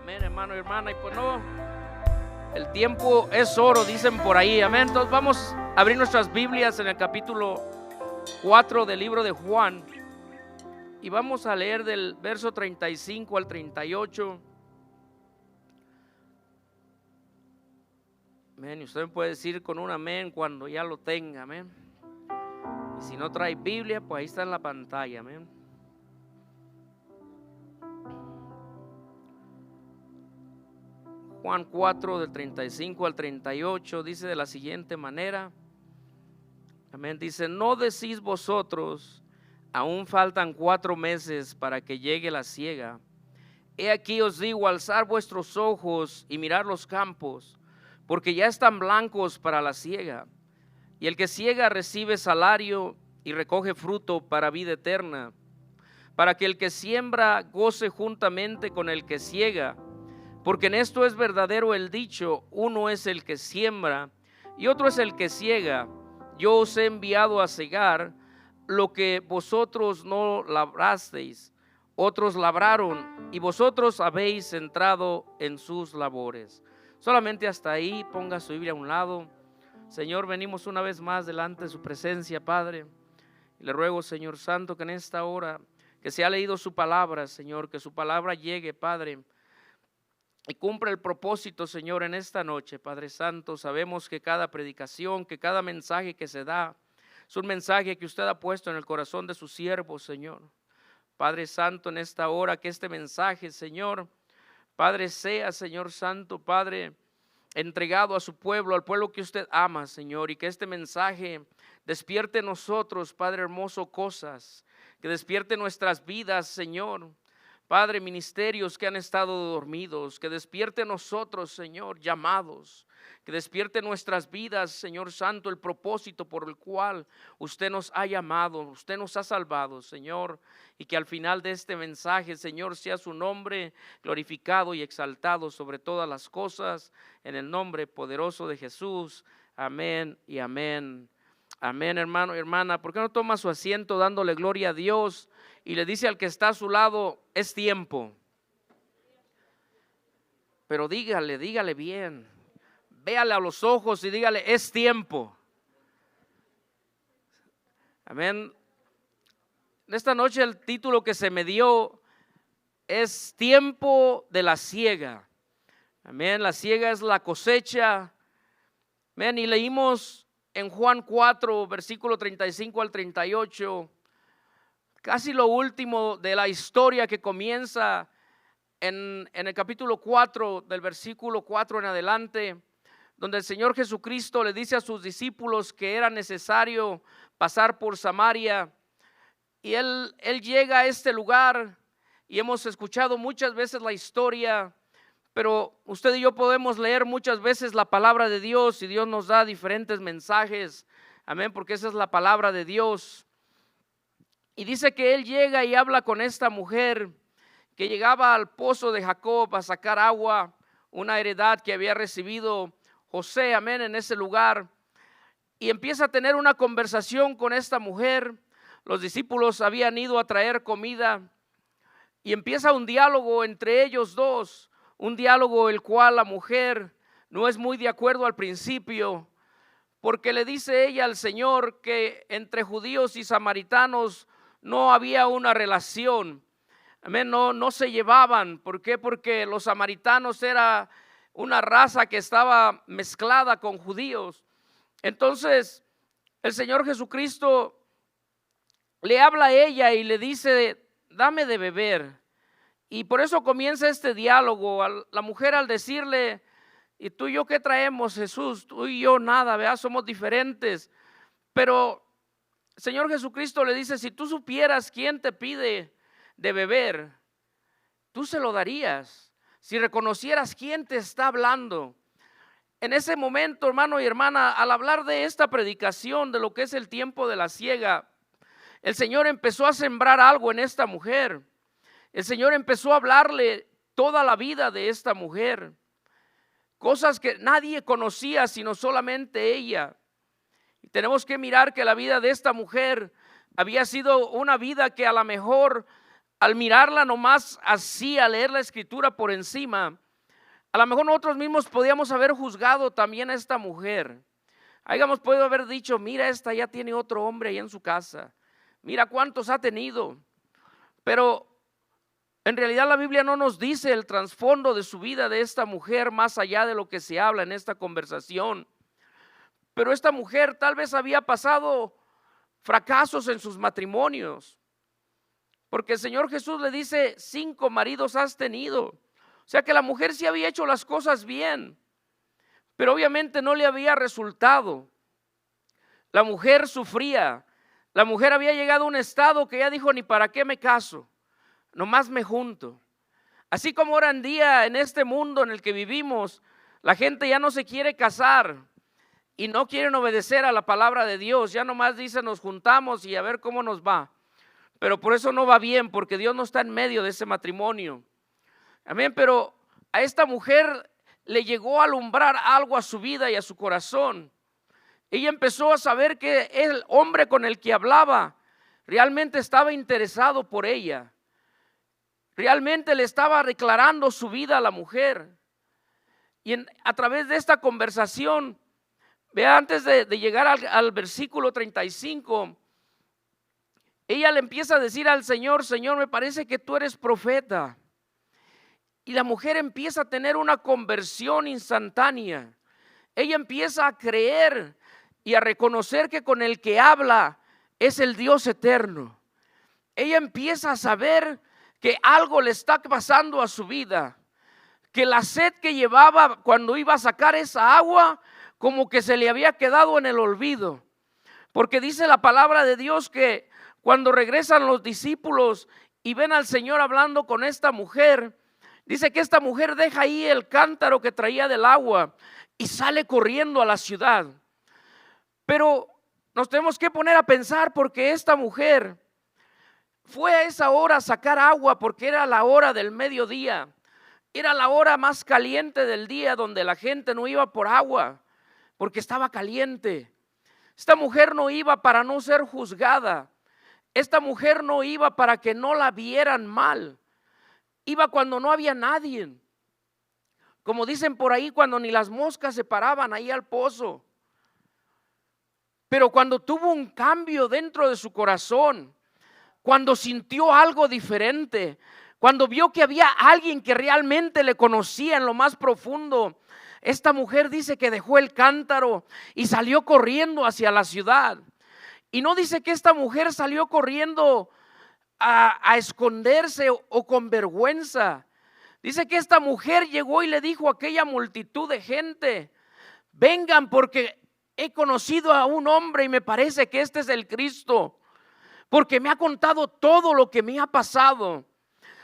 Amén, hermano y hermana. Y pues no, el tiempo es oro, dicen por ahí. Amén. Entonces vamos a abrir nuestras Biblias en el capítulo 4 del libro de Juan. Y vamos a leer del verso 35 al 38. Amén. Y usted me puede decir con un amén cuando ya lo tenga. Amén. Y si no trae Biblia, pues ahí está en la pantalla. Amén. Juan 4 del 35 al 38 dice de la siguiente manera. Amén. Dice: ¿no decís vosotros, aún faltan 4 meses para que llegue la siega? He aquí os digo, alzar vuestros ojos y mirar los campos, porque ya están blancos para la siega. Y el que siega recibe salario y recoge fruto para vida eterna, para que el que siembra goce juntamente con el que siega. Porque en esto es verdadero el dicho: uno es el que siembra y otro es el que siega. Yo os he enviado a segar lo que vosotros no labrasteis, otros labraron y vosotros habéis entrado en sus labores. Solamente hasta ahí. Ponga su Biblia a un lado. Señor, venimos una vez más delante de su presencia, Padre. Y le ruego, Señor Santo, que en esta hora que se ha leído su palabra, Señor, que su palabra llegue, Padre, y cumpla el propósito, Señor, en esta noche. Padre Santo, sabemos que cada predicación, que cada mensaje que se da, es un mensaje que usted ha puesto en el corazón de sus siervos, Señor. Padre Santo, en esta hora que este mensaje, Señor, Padre, sea, Señor Santo, Padre, entregado a su pueblo, al pueblo que usted ama, Señor, y que este mensaje despierte en nosotros, Padre hermoso, cosas, que despierte nuestras vidas, Señor. Padre, ministerios que han estado dormidos, que despierte nosotros, Señor, llamados, que despierte nuestras vidas, Señor Santo, el propósito por el cual usted nos ha llamado, usted nos ha salvado, Señor, y que al final de este mensaje, Señor, sea su nombre glorificado y exaltado sobre todas las cosas, en el nombre poderoso de Jesús. Amén y amén. Amén, hermano y hermana. ¿Por qué no toma su asiento dándole gloria a Dios y le dice al que está a su lado: es tiempo? Pero dígale bien. Véale a los ojos y dígale: es tiempo. Amén. Esta noche el título que se me dio es tiempo de la siega. Amén. La siega es la cosecha. Amén. Y leímos en Juan 4, versículo 35 al 38, casi lo último de la historia que comienza en el capítulo 4, del versículo 4 en adelante, donde el Señor Jesucristo le dice a sus discípulos que era necesario pasar por Samaria. Y él llega a este lugar, y hemos escuchado muchas veces la historia, pero usted y yo podemos leer muchas veces la palabra de Dios y Dios nos da diferentes mensajes. Amén, porque esa es la palabra de Dios. Y dice que él llega y habla con esta mujer que llegaba al pozo de Jacob a sacar agua, una heredad que había recibido José, amén, en ese lugar. Y empieza a tener una conversación con esta mujer. Los discípulos habían ido a traer comida y empieza un diálogo entre ellos dos. Un diálogo el cual la mujer no es muy de acuerdo al principio, porque le dice ella al Señor que entre judíos y samaritanos no había una relación. Amén, no se llevaban. ¿Por qué? Porque los samaritanos era una raza que estaba mezclada con judíos. Entonces el Señor Jesucristo le habla a ella y le dice: dame de beber. Y por eso comienza este diálogo. La mujer, al decirle: ¿y tú y yo qué traemos, Jesús? Tú y yo nada, ¿verdad? Somos diferentes. Pero el Señor Jesucristo le dice: si tú supieras quién te pide de beber, tú se lo darías. Si reconocieras quién te está hablando. En ese momento, hermano y hermana, al hablar de esta predicación, de lo que es el tiempo de la siega, el Señor empezó a sembrar algo en esta mujer. El Señor empezó a hablarle toda la vida de esta mujer, cosas que nadie conocía sino solamente ella. Y tenemos que mirar que la vida de esta mujer había sido una vida que a lo mejor al mirarla nomás así, a leer la escritura por encima, a lo mejor nosotros mismos podíamos haber juzgado también a esta mujer. Hayamos podido haber dicho, mira, esta ya tiene otro hombre ahí en su casa. Mira cuántos ha tenido. Pero en realidad la Biblia no nos dice el trasfondo de su vida de esta mujer más allá de lo que se habla en esta conversación. Pero esta mujer tal vez había pasado fracasos en sus matrimonios. Porque el Señor Jesús le dice, 5 maridos has tenido. O sea que la mujer sí había hecho las cosas bien, pero obviamente no le había resultado. La mujer sufría. La mujer había llegado a un estado que ya dijo, ni para qué me caso, nomás me junto. Así como ahora en día en este mundo en el que vivimos, la gente ya no se quiere casar y no quieren obedecer a la palabra de Dios. Ya nomás dicen, nos juntamos y a ver cómo nos va. Pero por eso no va bien, porque Dios no está en medio de ese matrimonio. Amén, pero a esta mujer le llegó a alumbrar algo a su vida y a su corazón. Ella empezó a saber que el hombre con el que hablaba realmente estaba interesado por ella. Realmente le estaba declarando su vida a la mujer. Y a través de esta conversación, vea, antes de llegar al versículo 35, ella le empieza a decir al Señor, Señor, me parece que tú eres profeta. Y la mujer empieza a tener una conversión instantánea. Ella empieza a creer y a reconocer que con el que habla es el Dios eterno. Ella empieza a saber que algo le está pasando a su vida, que la sed que llevaba cuando iba a sacar esa agua, como que se le había quedado en el olvido. Porque dice la palabra de Dios que cuando regresan los discípulos y ven al Señor hablando con esta mujer, dice que esta mujer deja ahí el cántaro que traía del agua y sale corriendo a la ciudad. Pero nos tenemos que poner a pensar, porque esta mujer fue a esa hora a sacar agua porque era la hora del mediodía. Era la hora más caliente del día, donde la gente no iba por agua porque estaba caliente. Esta mujer no iba para no ser juzgada. Esta mujer no iba para que no la vieran mal. Iba cuando no había nadie. Como dicen por ahí, cuando ni las moscas se paraban ahí al pozo. Pero cuando tuvo un cambio dentro de su corazón, cuando sintió algo diferente, cuando vio que había alguien que realmente le conocía en lo más profundo, esta mujer dice que dejó el cántaro y salió corriendo hacia la ciudad. Y no dice que esta mujer salió corriendo a esconderse o con vergüenza. Dice que esta mujer llegó y le dijo a aquella multitud de gente, vengan porque he conocido a un hombre y me parece que este es el Cristo, porque me ha contado todo lo que me ha pasado.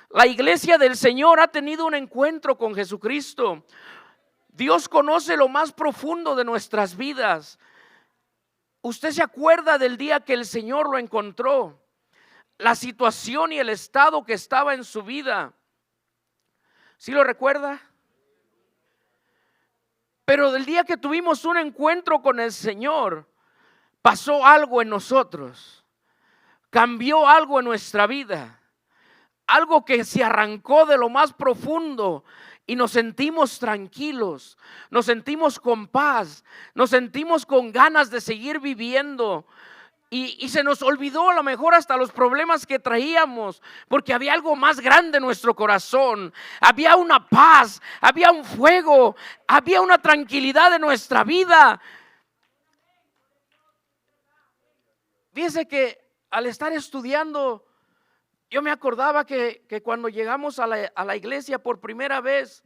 La iglesia del Señor ha tenido un encuentro con Jesucristo. Dios conoce lo más profundo de nuestras vidas. Usted se acuerda del día que el Señor lo encontró, la situación y el estado que estaba en su vida. ¿Sí lo recuerda? Pero del día que tuvimos un encuentro con el Señor, pasó algo en nosotros, cambió algo en nuestra vida, algo que se arrancó de lo más profundo y nos sentimos tranquilos, nos sentimos con paz, nos sentimos con ganas de seguir viviendo. Y se nos olvidó a lo mejor hasta los problemas que traíamos, porque había algo más grande en nuestro corazón. Había una paz, había un fuego, había una tranquilidad en nuestra vida. Fíjese que al estar estudiando, yo me acordaba que cuando llegamos a la iglesia por primera vez,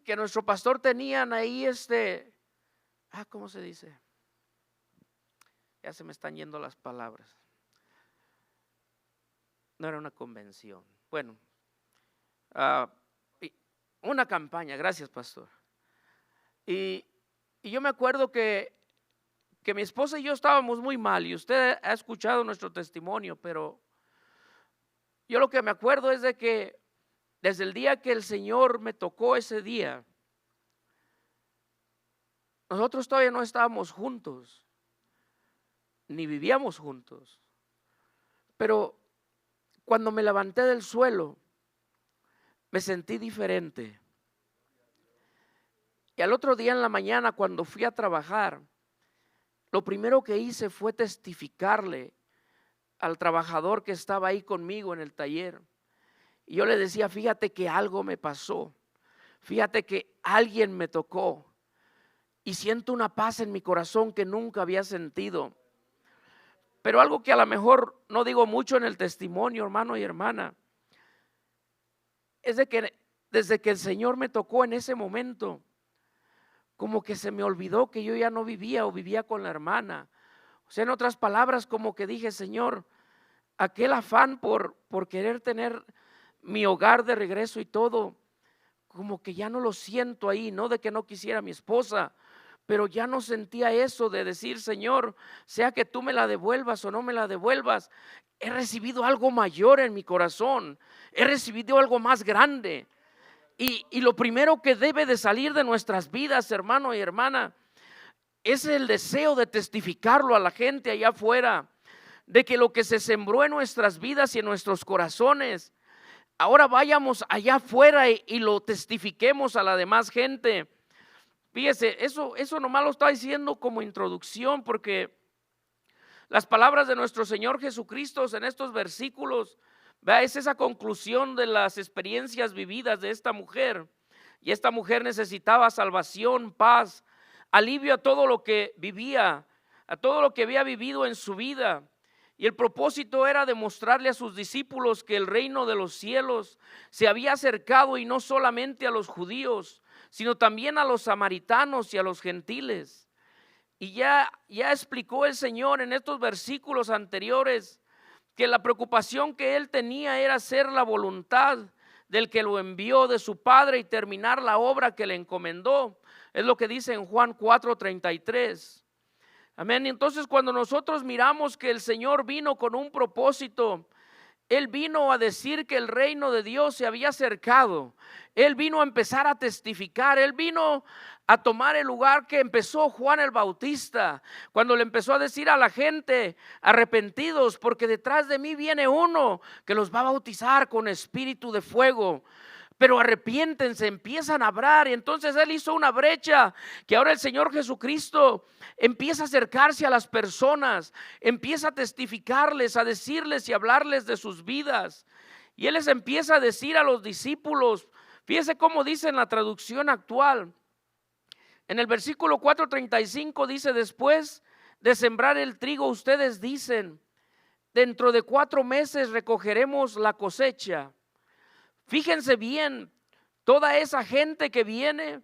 que nuestro pastor tenían ahí ¿cómo se dice? Ya se me están yendo las palabras. No era una convención. Bueno, una campaña, gracias pastor. Y yo me acuerdo que mi esposa y yo estábamos muy mal, y usted ha escuchado nuestro testimonio, pero yo lo que me acuerdo es de que desde el día que el Señor me tocó ese día, nosotros todavía no estábamos juntos, ni vivíamos juntos, pero cuando me levanté del suelo, me sentí diferente. Y al otro día en la mañana, cuando fui a trabajar, lo primero que hice fue testificarle al trabajador que estaba ahí conmigo en el taller. Y yo le decía, fíjate que algo me pasó, fíjate que alguien me tocó y siento una paz en mi corazón que nunca había sentido. Pero algo que a lo mejor no digo mucho en el testimonio, hermano y hermana, es de que desde que el Señor me tocó en ese momento, como que se me olvidó que yo ya no vivía o vivía con la hermana. O sea, en otras palabras, como que dije, Señor, aquel afán por querer tener mi hogar de regreso y todo, como que ya no lo siento ahí, no de que no quisiera a mi esposa, pero ya no sentía eso de decir, Señor, sea que tú me la devuelvas o no me la devuelvas, he recibido algo mayor en mi corazón, he recibido algo más grande. Y lo primero que debe de salir de nuestras vidas, hermano y hermana, es el deseo de testificarlo a la gente allá afuera, de que lo que se sembró en nuestras vidas y en nuestros corazones, ahora vayamos allá afuera y lo testifiquemos a la demás gente. Fíjese, eso nomás lo está diciendo como introducción, porque las palabras de nuestro Señor Jesucristo en estos versículos, vea, es esa conclusión de las experiencias vividas de esta mujer. Y esta mujer necesitaba salvación, paz, alivio a todo lo que vivía, a todo lo que había vivido en su vida. Y el propósito era demostrarle a sus discípulos que el reino de los cielos se había acercado, y no solamente a los judíos, sino también a los samaritanos y a los gentiles. Y ya explicó el Señor en estos versículos anteriores que la preocupación que él tenía era hacer la voluntad del que lo envió, de su Padre, y terminar la obra que le encomendó. Es lo que dice en Juan 4:33. Amén. Entonces, cuando nosotros miramos que el Señor vino con un propósito, Él vino a decir que el reino de Dios se había acercado. Él vino a empezar a testificar. Él vino a tomar el lugar que empezó Juan el Bautista, cuando le empezó a decir a la gente, arrepentidos, porque detrás de mí viene uno que los va a bautizar con espíritu de fuego. Pero arrepiéntense, empiezan a hablar. Y entonces Él hizo una brecha que ahora el Señor Jesucristo empieza a acercarse a las personas, empieza a testificarles, a decirles y hablarles de sus vidas. Y Él les empieza a decir a los discípulos, fíjese cómo dice en la traducción actual. En el versículo 4:35 dice, después de sembrar el trigo, ustedes dicen, dentro de 4 meses recogeremos la cosecha. Fíjense bien, toda esa gente que viene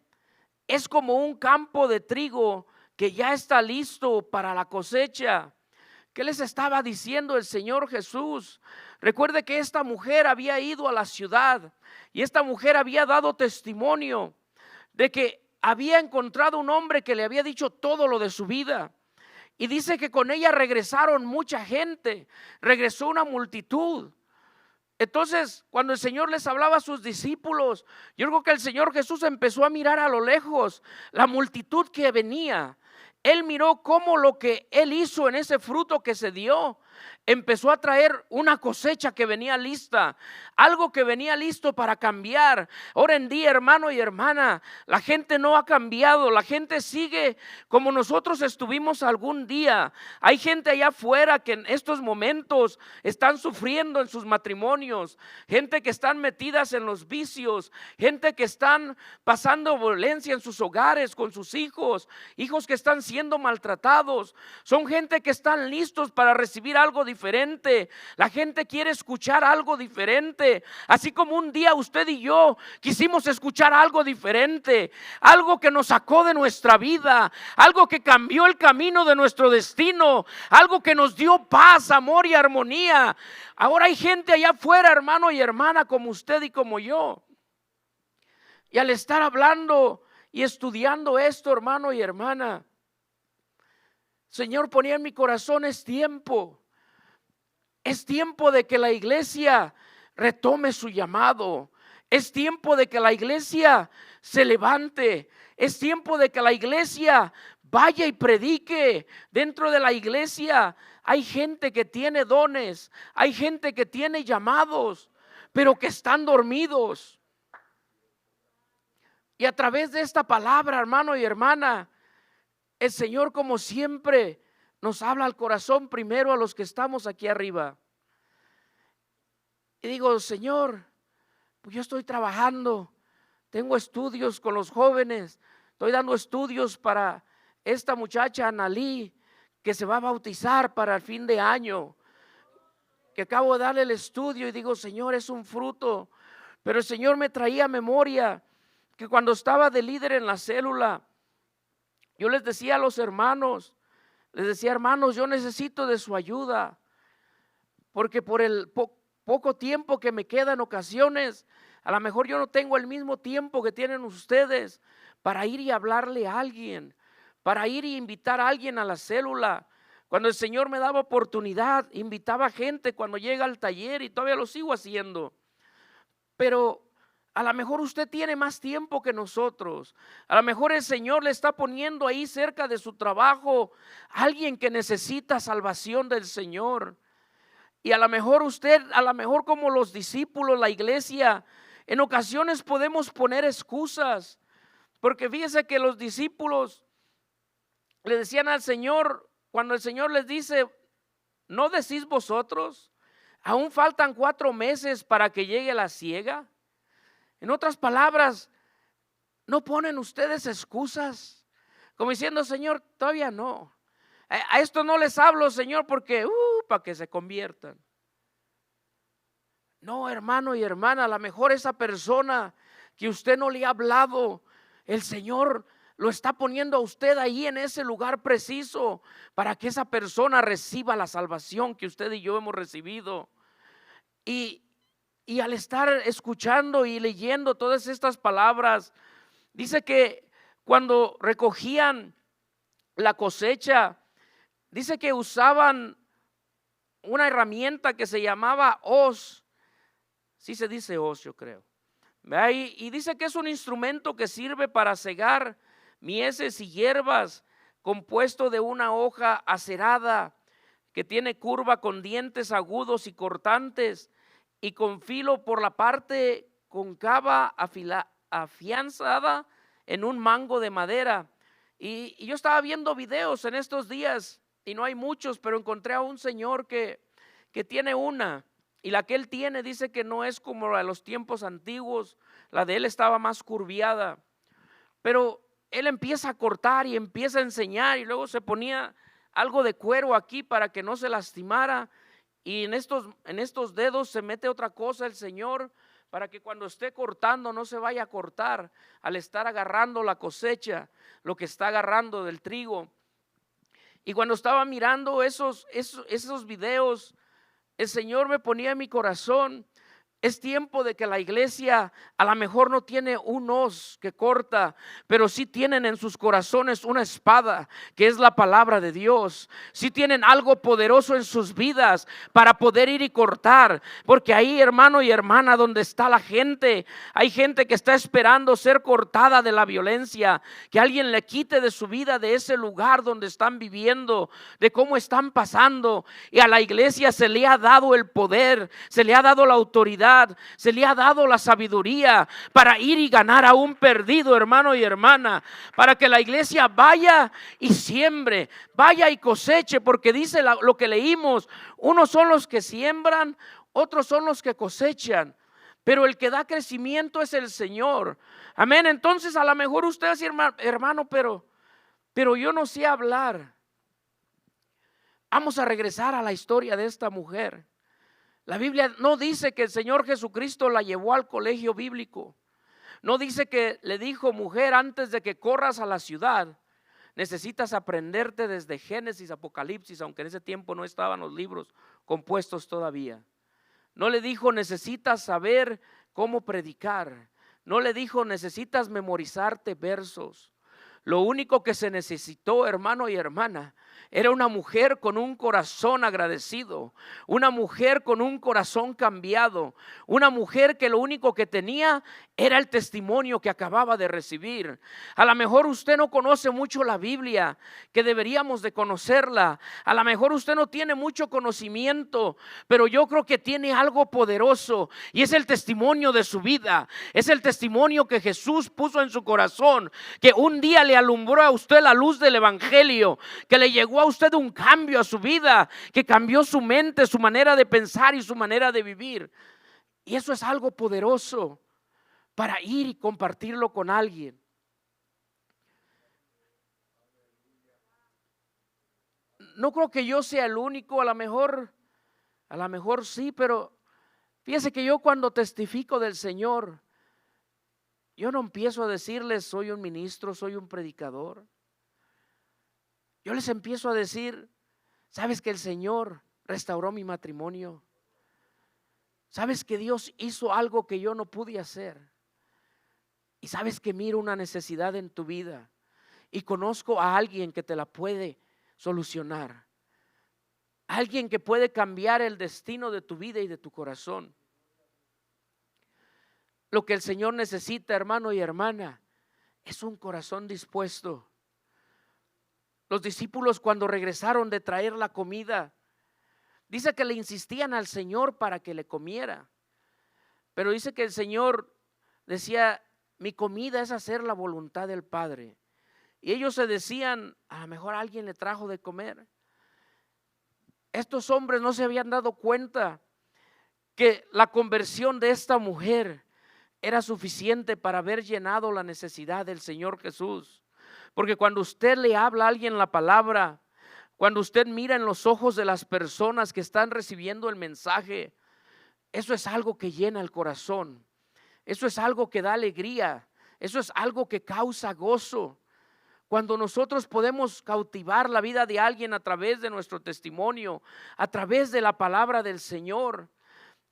es como un campo de trigo que ya está listo para la cosecha. ¿Qué les estaba diciendo el Señor Jesús? Recuerde que esta mujer había ido a la ciudad y esta mujer había dado testimonio de que había encontrado un hombre que le había dicho todo lo de su vida. Y dice que con ella regresaron mucha gente, regresó una multitud. Entonces, cuando el Señor les hablaba a sus discípulos, yo creo que el Señor Jesús empezó a mirar a lo lejos la multitud que venía. Él miró cómo lo que Él hizo en ese fruto que se dio empezó a traer una cosecha que venía lista, algo que venía listo para cambiar. Ahora en día, hermano y hermana, la gente no ha cambiado, la gente sigue como nosotros estuvimos algún día. Hay gente allá afuera que en estos momentos están sufriendo en sus matrimonios, gente que están metidas en los vicios, gente que están pasando violencia en sus hogares con sus hijos, hijos que están siendo maltratados. Son gente que están listos para recibir algo diferente. La gente quiere escuchar algo diferente, así como un día usted y yo quisimos escuchar algo diferente, algo que nos sacó de nuestra vida, algo que cambió el camino de nuestro destino, algo que nos dio paz, amor y armonía. Ahora hay gente allá afuera, hermano y hermana, como usted y como yo, y al estar hablando y estudiando esto, hermano y hermana, Señor ponía en mi corazón, es tiempo de que la iglesia retome su llamado. Es tiempo de que la iglesia se levante. Es tiempo de que la iglesia vaya y predique. Dentro de la iglesia hay gente que tiene dones, hay gente que tiene llamados, pero que están dormidos. Y a través de esta palabra, hermano y hermana, el Señor, como siempre, nos habla al corazón primero a los que estamos aquí arriba. Y digo, Señor, pues yo estoy trabajando, tengo estudios con los jóvenes, estoy dando estudios para esta muchacha Analí, que se va a bautizar para el fin de año, que acabo de darle el estudio, y digo, Señor, es un fruto. Pero el Señor me traía a memoria que cuando estaba de líder en la célula, yo les decía a los hermanos, hermanos, yo necesito de su ayuda, porque por el poco tiempo que me queda en ocasiones, a lo mejor yo no tengo el mismo tiempo que tienen ustedes para ir y hablarle a alguien, para ir y invitar a alguien a la célula. Cuando el Señor me daba oportunidad, invitaba gente cuando llega al taller, y todavía lo sigo haciendo. Pero a lo mejor usted tiene más tiempo que nosotros. A lo mejor el Señor le está poniendo ahí cerca de su trabajo a alguien que necesita salvación del Señor. Y a lo mejor usted, a lo mejor como los discípulos, la iglesia, en ocasiones podemos poner excusas. Porque fíjese que los discípulos le decían al Señor, cuando el Señor les dice, ¿no decís vosotros? Aún faltan 4 meses para que llegue la siega. En otras palabras, ¿no ponen ustedes excusas? Como diciendo, Señor, todavía no. A esto no les hablo, Señor, porque para que se conviertan. No, hermano y hermana, a lo mejor esa persona que usted no le ha hablado, el Señor lo está poniendo a usted ahí en ese lugar preciso para que esa persona reciba la salvación que usted y yo hemos recibido. Y al estar escuchando y leyendo todas estas palabras, dice que cuando recogían la cosecha, dice que usaban una herramienta que se llamaba hoz. Sí se dice hoz, yo creo. Y dice que es un instrumento que sirve para cegar mieses y hierbas, compuesto de una hoja acerada que tiene curva con dientes agudos y cortantes, y con filo por la parte cóncava afianzada en un mango de madera. Y yo estaba viendo videos en estos días, y no hay muchos, pero encontré a un señor que tiene una, y la que él tiene dice que no es como la de los tiempos antiguos, la de él estaba más curviada. Pero él empieza a cortar y empieza a enseñar, y luego se ponía algo de cuero aquí para que no se lastimara. Y en estos dedos se mete otra cosa el Señor para que cuando esté cortando no se vaya a cortar al estar agarrando la cosecha, lo que está agarrando del trigo. Y cuando estaba mirando esos videos, el Señor me ponía en mi corazón, es tiempo de que la iglesia a lo mejor no tiene un hoz que corta, pero sí tienen en sus corazones una espada que es la palabra de Dios. Sí tienen algo poderoso en sus vidas para poder ir y cortar, porque ahí, hermano y hermana, donde está la gente, hay gente que está esperando ser cortada de la violencia, que alguien le quite de su vida, de ese lugar donde están viviendo, de cómo están pasando. Y a la iglesia se le ha dado el poder, se le ha dado la autoridad, se le ha dado la sabiduría para ir y ganar a un perdido, hermano y hermana, para que la iglesia vaya y siembre, vaya y coseche, porque dice lo que leímos, unos son los que siembran, otros son los que cosechan, pero el que da crecimiento es el Señor. Amén. Entonces a lo mejor usted dice, hermano, pero yo no sé hablar. Vamos a regresar a la historia de esta mujer. La Biblia no dice que el Señor Jesucristo la llevó al colegio bíblico. No dice que le dijo, mujer, antes de que corras a la ciudad, necesitas aprenderte desde Génesis, Apocalipsis, aunque en ese tiempo no estaban los libros compuestos todavía. No le dijo, necesitas saber cómo predicar. No le dijo, necesitas memorizarte versos. Lo único que se necesitó, hermano y hermana, Era una mujer con un corazón agradecido, una mujer con un corazón cambiado, una mujer que lo único que tenía era el testimonio que acababa de recibir. A lo mejor usted no conoce mucho la Biblia, que deberíamos de conocerla. A lo mejor usted no tiene mucho conocimiento, pero yo creo que tiene algo poderoso y es el testimonio de su vida. Es el testimonio que Jesús puso en su corazón, que un día le alumbró a usted la luz del evangelio, que le llegó a usted un cambio a su vida, que cambió su mente, su manera de pensar y su manera de vivir. Y eso es algo poderoso para ir y compartirlo con alguien. No creo que yo sea el único, a lo mejor sí, pero fíjese que yo cuando testifico del Señor, yo no empiezo a decirles soy un ministro, soy un predicador. Yo les empiezo a decir, ¿sabes que el Señor restauró mi matrimonio? ¿Sabes que Dios hizo algo que yo no pude hacer? Y sabes que miro una necesidad en tu vida y conozco a alguien que te la puede solucionar. Alguien que puede cambiar el destino de tu vida y de tu corazón. Lo que el Señor necesita, hermano y hermana, es un corazón dispuesto. Los discípulos cuando regresaron de traer la comida, dice que le insistían al Señor para que le comiera. Pero dice que el Señor decía, mi comida es hacer la voluntad del Padre. Y ellos se decían, a lo mejor alguien le trajo de comer. Estos hombres no se habían dado cuenta que la conversión de esta mujer era suficiente para haber llenado la necesidad del Señor Jesús. Porque cuando usted le habla a alguien la palabra, cuando usted mira en los ojos de las personas que están recibiendo el mensaje, eso es algo que llena el corazón. Eso es algo que da alegría. Eso es algo que causa gozo. Cuando nosotros podemos cautivar la vida de alguien a través de nuestro testimonio, a través de la palabra del Señor.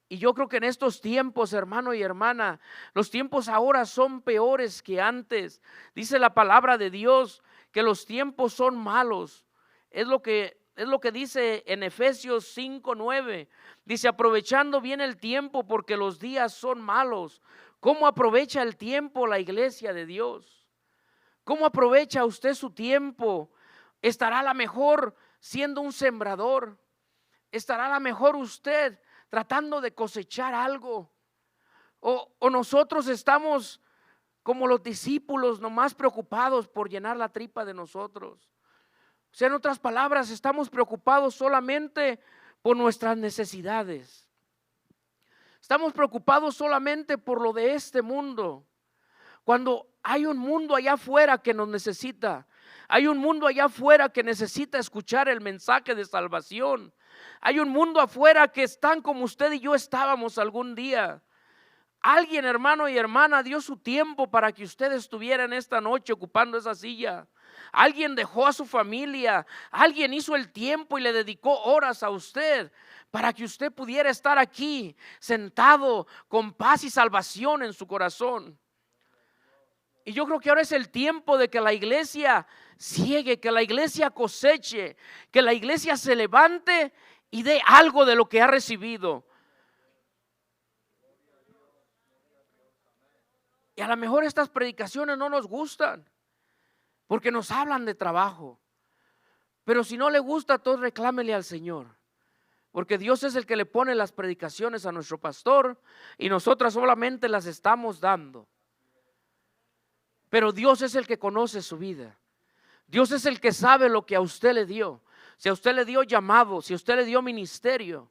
Y yo creo que en estos tiempos, hermano y hermana, los tiempos ahora son peores que antes. Dice la palabra de Dios que los tiempos son malos. Es lo que dice en Efesios 5:9. Dice, aprovechando bien el tiempo porque los días son malos. ¿Cómo aprovecha el tiempo la iglesia de Dios? ¿Cómo aprovecha usted su tiempo? ¿Estará a lo mejor siendo un sembrador? ¿Estará a lo mejor usted tratando de cosechar algo? O nosotros estamos como los discípulos nomás preocupados por llenar la tripa de nosotros. O sea, en otras palabras, estamos preocupados solamente por nuestras necesidades. Estamos preocupados solamente por lo de este mundo, cuando hay un mundo allá afuera que nos necesita. Hay un mundo allá afuera que necesita escuchar el mensaje de salvación. Hay un mundo afuera que están como usted y yo estábamos algún día. Alguien, hermano y hermana, dio su tiempo para que usted estuviera en esta noche ocupando esa silla. Alguien dejó a su familia. Alguien hizo el tiempo y le dedicó horas a usted para que usted pudiera estar aquí sentado con paz y salvación en su corazón. Y yo creo que ahora es el tiempo de que la iglesia ciegue, que la iglesia coseche, que la iglesia se levante y dé algo de lo que ha recibido. Y a lo mejor estas predicaciones no nos gustan, porque nos hablan de trabajo. Pero si no le gusta, todo reclámele al Señor. Porque Dios es el que le pone las predicaciones a nuestro pastor y nosotras solamente las estamos dando. Pero Dios es el que conoce su vida. Dios es el que sabe lo que a usted le dio. Si a usted le dio llamado, si a usted le dio ministerio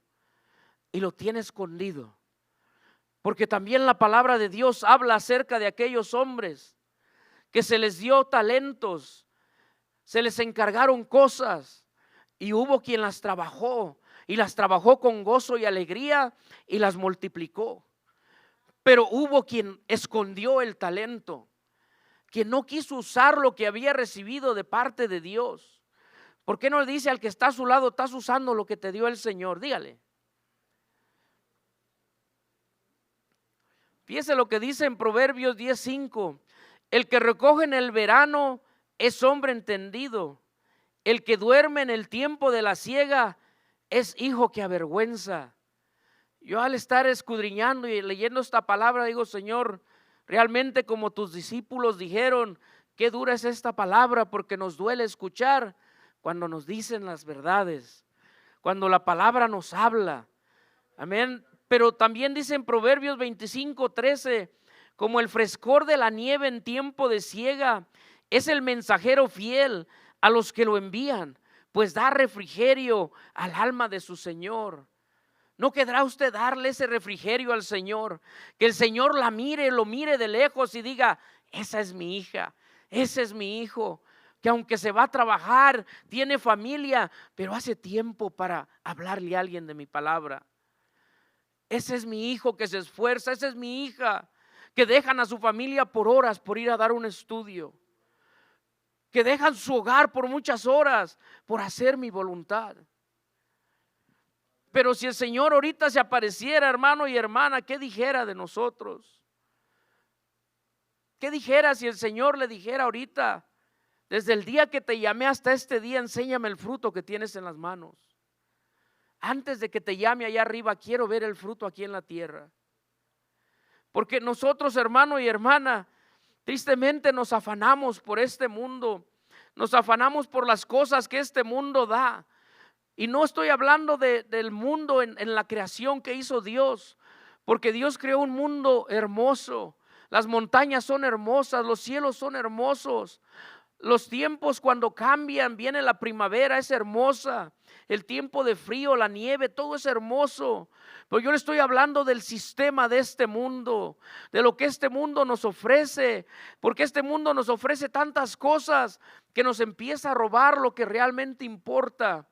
y lo tiene escondido. Porque también la palabra de Dios habla acerca de aquellos hombres que se les dio talentos, se les encargaron cosas y hubo quien las trabajó y las trabajó con gozo y alegría y las multiplicó. Pero hubo quien escondió el talento, quien no quiso usar lo que había recibido de parte de Dios. ¿Por qué no le dice al que está a su lado, estás usando lo que te dio el Señor? Dígale. Fíjese lo que dice en Proverbios 10:5. El que recoge en el verano es hombre entendido, El que duerme en el tiempo de la siega es hijo que avergüenza. Yo al estar escudriñando y leyendo esta palabra digo, Señor, realmente como tus discípulos dijeron, qué dura es esta palabra, porque nos duele escuchar cuando nos dicen las verdades, cuando la palabra nos habla. Amén. Pero también dice en Proverbios 25:13, como el frescor de la nieve en tiempo de siega, es el mensajero fiel a los que lo envían, pues da refrigerio al alma de su Señor. ¿No querrá usted darle ese refrigerio al Señor? Que el Señor la mire, lo mire de lejos y diga, esa es mi hija, ese es mi hijo, que aunque se va a trabajar, tiene familia, pero hace tiempo para hablarle a alguien de mi palabra. Ese es mi hijo que se esfuerza, esa es mi hija, que dejan a su familia por horas por ir a dar un estudio, que dejan su hogar por muchas horas por hacer mi voluntad. Pero si el Señor ahorita se apareciera, hermano y hermana, ¿qué dijera de nosotros? ¿Qué dijera si el Señor le dijera ahorita, desde el día que te llamé hasta este día, enséñame el fruto que tienes en las manos? Antes de que te llame allá arriba, quiero ver el fruto aquí en la tierra. Porque nosotros, hermano y hermana, tristemente nos afanamos por este mundo, nos afanamos por las cosas que este mundo da. Y no estoy hablando del mundo en la creación que hizo Dios, porque Dios creó un mundo hermoso. Las montañas son hermosas, los cielos son hermosos. Los tiempos cuando cambian, viene la primavera, es hermosa. El tiempo de frío, la nieve, todo es hermoso. Pero yo le estoy hablando del sistema de este mundo, de lo que este mundo nos ofrece, porque este mundo nos ofrece tantas cosas que nos empieza a robar lo que realmente importa.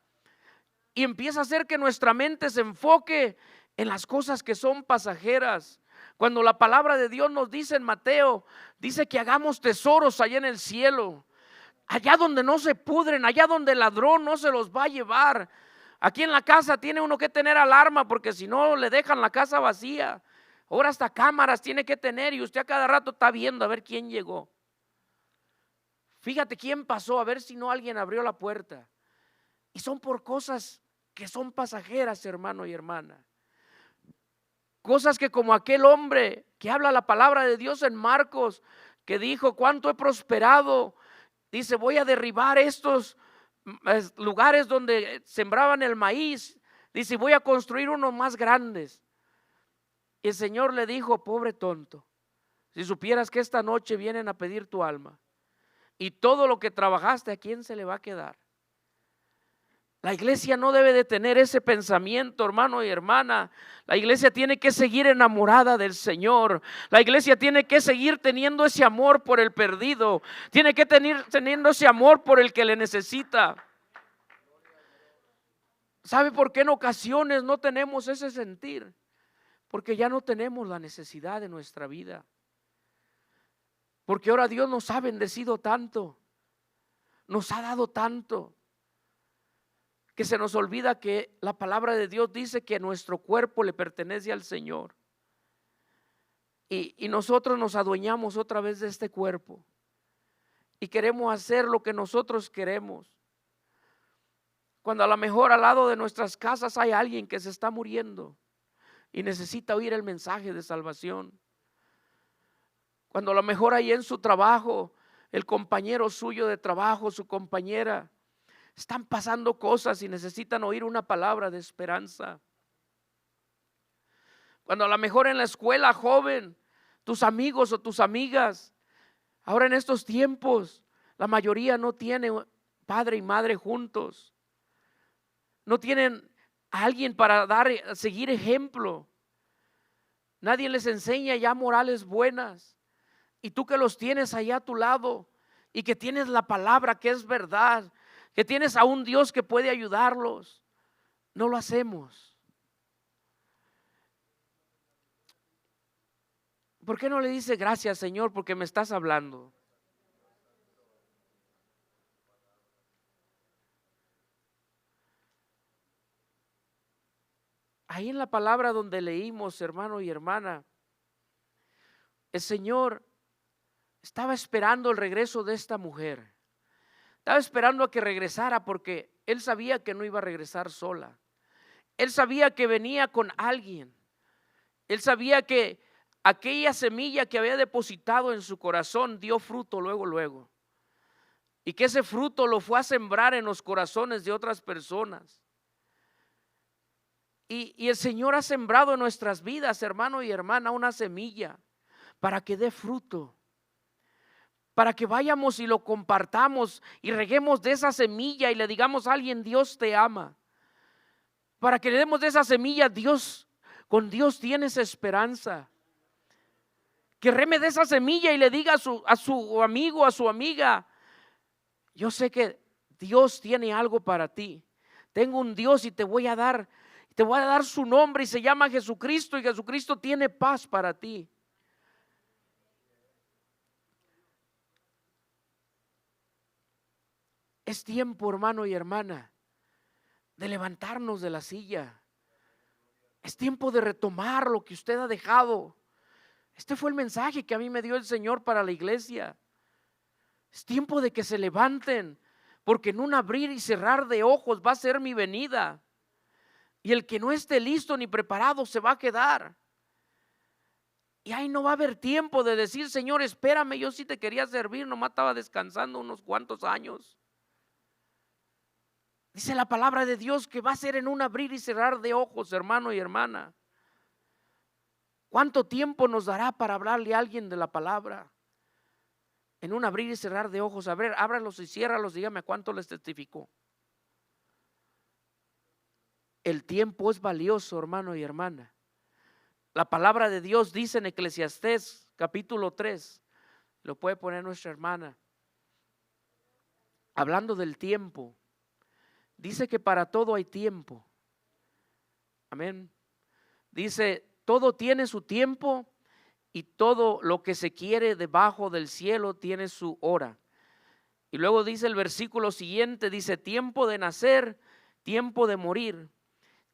Y empieza a hacer que nuestra mente se enfoque en las cosas que son pasajeras. Cuando la palabra de Dios nos dice en Mateo, dice que hagamos tesoros allá en el cielo, allá donde no se pudren, allá donde el ladrón no se los va a llevar. Aquí en la casa tiene uno que tener alarma, porque si no le dejan la casa vacía. Ahora hasta cámaras tiene que tener, y usted a cada rato está viendo a ver quién llegó. Fíjate quién pasó, a ver si no alguien abrió la puerta. Y son por cosas que son pasajeras, hermano y hermana. Cosas que como aquel hombre que habla la palabra de Dios en Marcos, que dijo, cuánto he prosperado. Dice, voy a derribar estos lugares donde sembraban el maíz. Dice, voy a construir unos más grandes. Y el Señor le dijo, pobre tonto, si supieras que esta noche vienen a pedir tu alma, y todo lo que trabajaste, ¿a quién se le va a quedar? La iglesia no debe de tener ese pensamiento, hermano y hermana. La iglesia tiene que seguir enamorada del Señor. La iglesia tiene que seguir teniendo ese amor por el perdido. Tiene que teniendo ese amor por el que le necesita. ¿Sabe por qué en ocasiones no tenemos ese sentir? Porque ya no tenemos la necesidad de nuestra vida. Porque ahora Dios nos ha bendecido tanto, nos ha dado tanto, que se nos olvida que la palabra de Dios dice que nuestro cuerpo le pertenece al Señor. Y nosotros nos adueñamos otra vez de este cuerpo y queremos hacer lo que nosotros queremos. Cuando a lo mejor al lado de nuestras casas hay alguien que se está muriendo y necesita oír el mensaje de salvación. Cuando a lo mejor ahí en su trabajo, el compañero suyo de trabajo, su compañera, están pasando cosas y necesitan oír una palabra de esperanza. Cuando a lo mejor en la escuela, joven, tus amigos o tus amigas, ahora en estos tiempos, la mayoría no tiene padre y madre juntos. No tienen a alguien para seguir ejemplo. Nadie les enseña ya morales buenas. Y tú que los tienes allá a tu lado y que tienes la palabra que es verdad, que tienes a un Dios que puede ayudarlos, no lo hacemos. ¿Por qué no le dice gracias, Señor, porque me estás hablando? Ahí en la palabra donde leímos, hermano y hermana, el Señor estaba esperando el regreso de esta mujer. Estaba esperando a que regresara porque él sabía que no iba a regresar sola. Él sabía que venía con alguien. Él sabía que aquella semilla que había depositado en su corazón dio fruto luego, luego. Y que ese fruto lo fue a sembrar en los corazones de otras personas. Y el Señor ha sembrado en nuestras vidas, hermano y hermana, una semilla para que dé fruto. Para que vayamos y lo compartamos y reguemos de esa semilla y le digamos a alguien: Dios te ama. Para que le demos de esa semilla: Dios, con Dios tienes esperanza. Que reme de esa semilla y le diga a su amigo, a su amiga: yo sé que Dios tiene algo para ti. Tengo un Dios y te voy a dar su nombre y se llama Jesucristo, y Jesucristo tiene paz para ti. Es tiempo, hermano y hermana, de levantarnos de la silla. Es tiempo de retomar lo que usted ha dejado. Este fue el mensaje que a mí me dio el Señor para la iglesia. Es tiempo de que se levanten, porque en un abrir y cerrar de ojos va a ser mi venida. Y el que no esté listo ni preparado se va a quedar. Y ahí no va a haber tiempo de decir: Señor, espérame, yo sí te quería servir, nomás estaba descansando unos cuantos años. Dice la palabra de Dios que va a ser en un abrir y cerrar de ojos, hermano y hermana. ¿Cuánto tiempo nos dará para hablarle a alguien de la palabra? En un abrir y cerrar de ojos. A ver, ábralos y ciérralos, dígame cuánto les testificó. El tiempo es valioso, hermano y hermana. La palabra de Dios dice en Eclesiastés capítulo 3, lo puede poner nuestra hermana, hablando del tiempo. Dice que para todo hay tiempo. Amén. Dice: todo tiene su tiempo y todo lo que se quiere debajo del cielo tiene su hora. Y luego dice el versículo siguiente, dice: tiempo de nacer, tiempo de morir,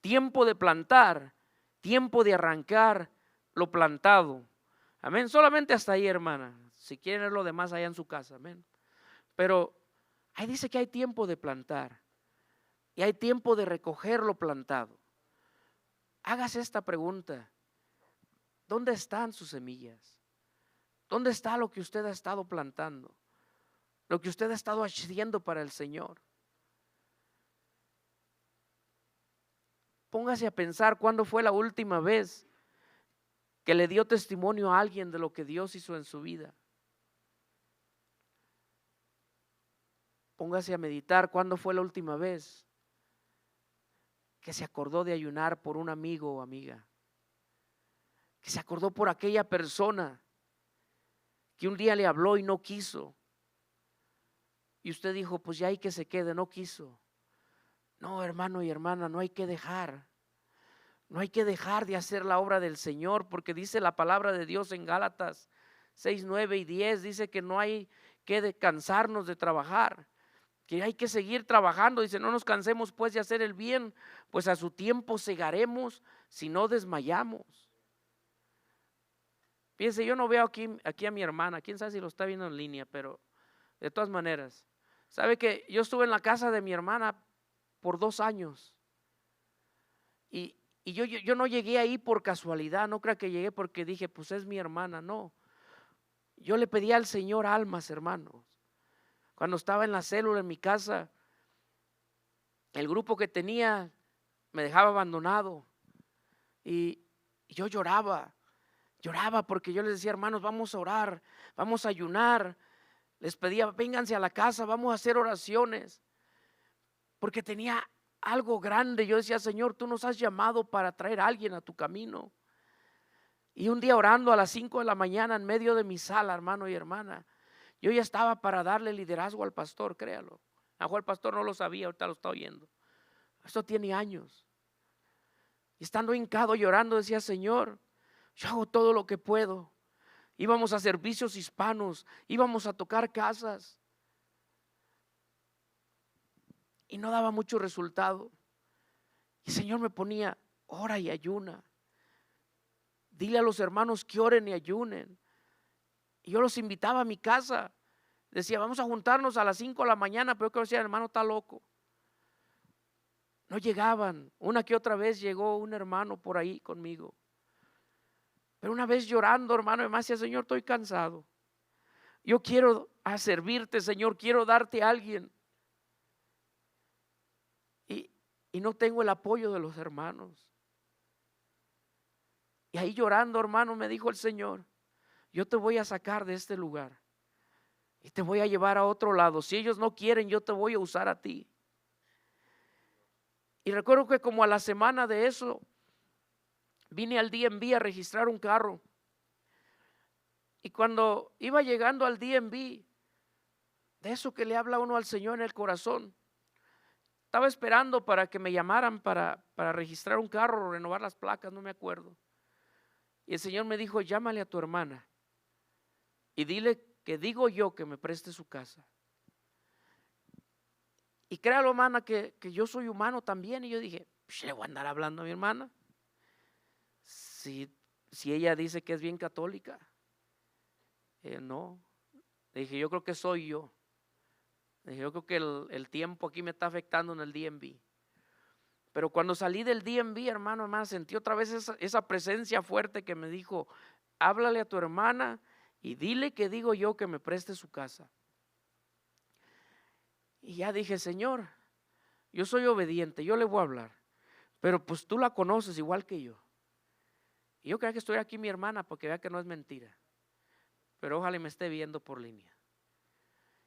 tiempo de plantar, tiempo de arrancar lo plantado. Amén. Solamente hasta ahí, hermana. Si quieren ver lo demás allá en su casa. Amén. Pero ahí dice que hay tiempo de plantar y hay tiempo de recoger lo plantado. Hágase esta pregunta: ¿dónde están sus semillas? ¿Dónde está lo que usted ha estado plantando? Lo que usted ha estado haciendo para el Señor. Póngase a pensar cuándo fue la última vez que le dio testimonio a alguien de lo que Dios hizo en su vida. Póngase a meditar cuándo fue la última vez que se acordó de ayunar por un amigo o amiga. Que se acordó por aquella persona que un día le habló y no quiso. Y usted dijo: pues ya hay que se quede, no quiso. No, hermano y hermana, no hay que dejar. No hay que dejar de hacer la obra del Señor, porque dice la palabra de Dios en Gálatas 6, 9 y 10, dice que no hay que cansarnos de trabajar, que hay que seguir trabajando. Dice: no nos cansemos pues de hacer el bien, pues a su tiempo segaremos si no desmayamos. Fíjense, yo no veo aquí a mi hermana, quién sabe si lo está viendo en línea, pero de todas maneras, sabe que yo estuve en la casa de mi hermana por 2 años y yo no llegué ahí por casualidad. No creo que llegué porque dije: pues es mi hermana. No, yo le pedí al Señor almas, hermanos. Cuando estaba en la célula en mi casa, el grupo que tenía me dejaba abandonado y yo lloraba porque yo les decía: hermanos, vamos a orar, vamos a ayunar. Les pedía: vénganse a la casa, vamos a hacer oraciones, porque tenía algo grande. Yo decía: Señor, tú nos has llamado para traer a alguien a tu camino. Y un día orando a las 5 de la mañana en medio de mi sala, hermano y hermana, yo ya estaba para darle liderazgo al pastor, créalo. A lo mejor el pastor no lo sabía, ahorita lo está oyendo. Esto tiene años. Y estando hincado llorando decía: Señor, yo hago todo lo que puedo. Íbamos a servicios hispanos, íbamos a tocar casas y no daba mucho resultado. Y el Señor me ponía: ora y ayuna. Dile a los hermanos que oren y ayunen. Y yo los invitaba a mi casa. decía, vamos a juntarnos a las 5 de la mañana, pero yo decía, hermano está loco. No llegaban. Una que otra vez llegó un hermano por ahí conmigo. Pero una vez llorando, hermano, me decía, Señor, estoy cansado. Yo quiero servirte, Señor, quiero darte a alguien. Y no tengo el apoyo de los hermanos. Y ahí llorando, hermano, me dijo el Señor, yo te voy a sacar de este lugar y te voy a llevar a otro lado. Si ellos no quieren, yo te voy a usar a ti. Y recuerdo que como a la semana de eso, vine al DMV a registrar un carro. Y cuando iba llegando al DMV, de eso que le habla uno al Señor en el corazón, estaba esperando para que me llamaran para registrar un carro o renovar las placas, no me acuerdo. Y el Señor me dijo, llámale a tu hermana y dile que digo yo que me preste su casa. Y créalo, hermana, que yo soy humano también. Y yo dije, le voy a andar hablando a mi hermana. Si ella dice que es bien católica. No. Le dije, yo creo que soy yo. Le dije, yo creo que el tiempo aquí me está afectando en el DMV. Pero cuando salí del DMV, hermana, sentí otra vez esa presencia fuerte que me dijo, háblale a tu hermana y dile que digo yo que me preste su casa. Y ya dije, Señor, yo soy obediente, yo le voy a hablar, pero pues tú la conoces igual que yo. Y yo creo que estoy aquí mi hermana porque vea que no es mentira, pero ojalá me esté viendo por línea.